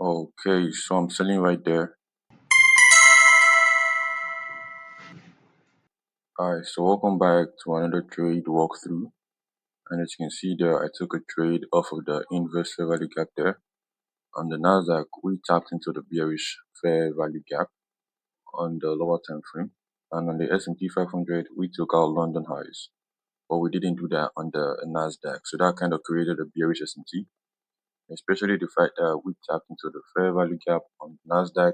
Okay, so I'm selling right there. Alright, so welcome back to another trade walkthrough. And as you can see there, I took a trade off of the inverse fair value gap there. On the NASDAQ, we tapped into the bearish fair value gap on the lower time frame. And on the S&P 500, we took out London highs. But we didn't do that on the NASDAQ. So that kind of created a bearish SMT, especially the fact that we tapped into the fair value gap on NASDAQ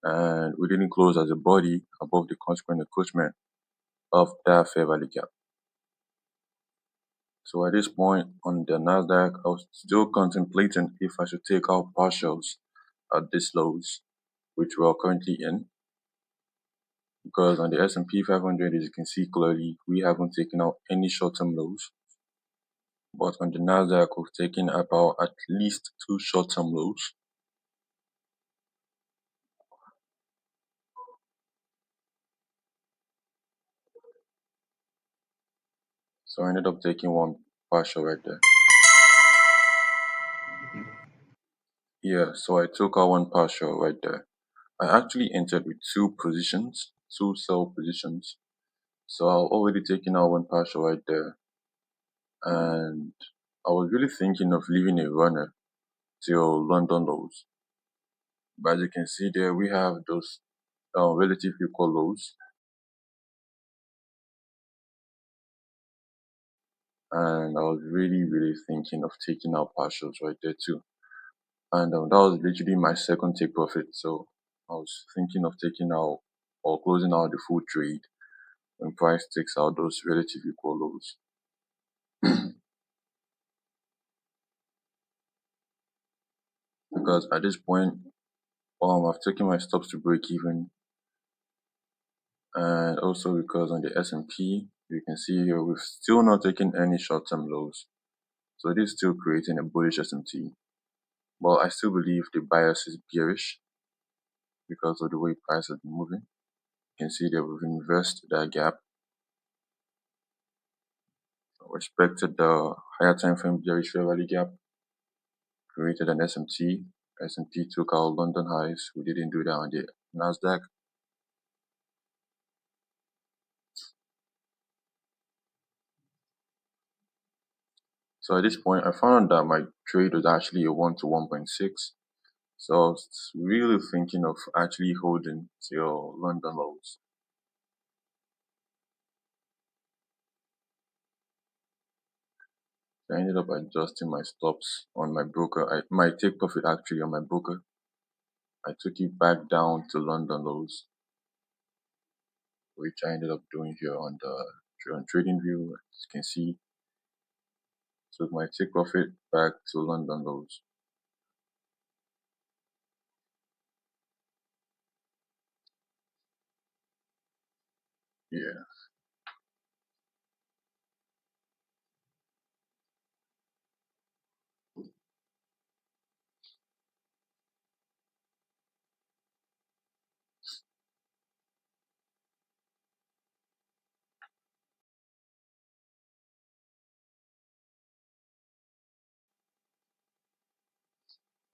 and we didn't close as a body above the consequent encroachment of that fair value gap. So at this point on the NASDAQ, I was still contemplating if I should take out partials at these lows, which we are currently in. Because on the S&P 500, as you can see clearly, we haven't taken out any short-term lows. But on the NASDAQ, we've taken about at least 2 short-term lows. So I ended up taking one partial right there. Yeah, so I took out one partial right there. I actually entered with 2 positions, 2 sell positions. So I've already taken out one partial right there. And I was really thinking of leaving a runner till London lows. But as you can see there, we have those relative equal lows. And I was really thinking of taking out partials right there too. And that was literally my second take profit. So I was thinking of taking out or closing out the full trade when price takes out those relative equal lows. Because at this point, I've taken my stops to break even, and also because on the S&P, you can see here we've still not taken any short-term lows, so it is still creating a bullish SMT. But I still believe the bias is bearish because of the way price has been moving. You can see that we've inversed that gap, respected the higher time frame bearish fair value gap, created an SMT. S&P took out London highs. We didn't do that on the NASDAQ. So at this point, I found that my trade was actually a 1 to 1.6. So I was really thinking of actually holding till London lows. I ended up adjusting my stops on my broker. My take profit actually on my broker. I took it back down to London lows, which I ended up doing here on the trading view. As you can see, took my take profit back to London lows. Yeah.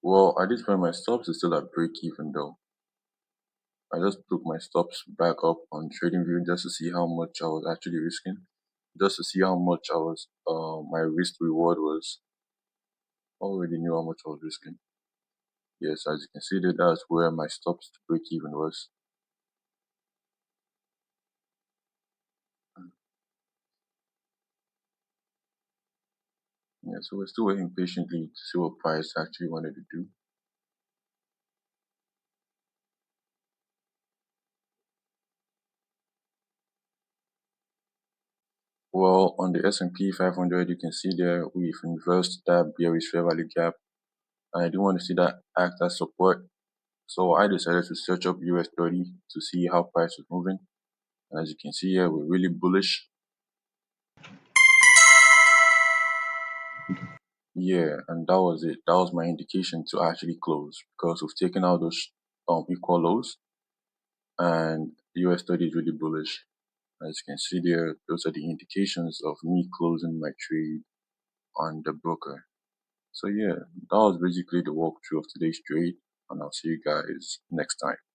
Well, at this point, my stops is still at break even though. I just took my stops back up on TradingView just to see how much I was actually risking, just to see how much I was my risk reward was. Already knew how much I was risking. Yes, as you can see that that's where my stops to break even was. Yeah, so we're still waiting patiently to see what price actually wanted to do. Well, on the S&P 500, you can see there we've inversed that bearish fair value gap, and I didn't want to see that act as support. So I decided to search up US 30 to see how price was moving. And as you can see here, we're really bullish. Yeah, and that was it. That was my indication to actually close because we've taken out those equal lows, and US 30 is really bullish. As you can see there, those are the indications of me closing my trade on the broker. So yeah, that was basically the walkthrough of today's trade, and I'll see you guys next time.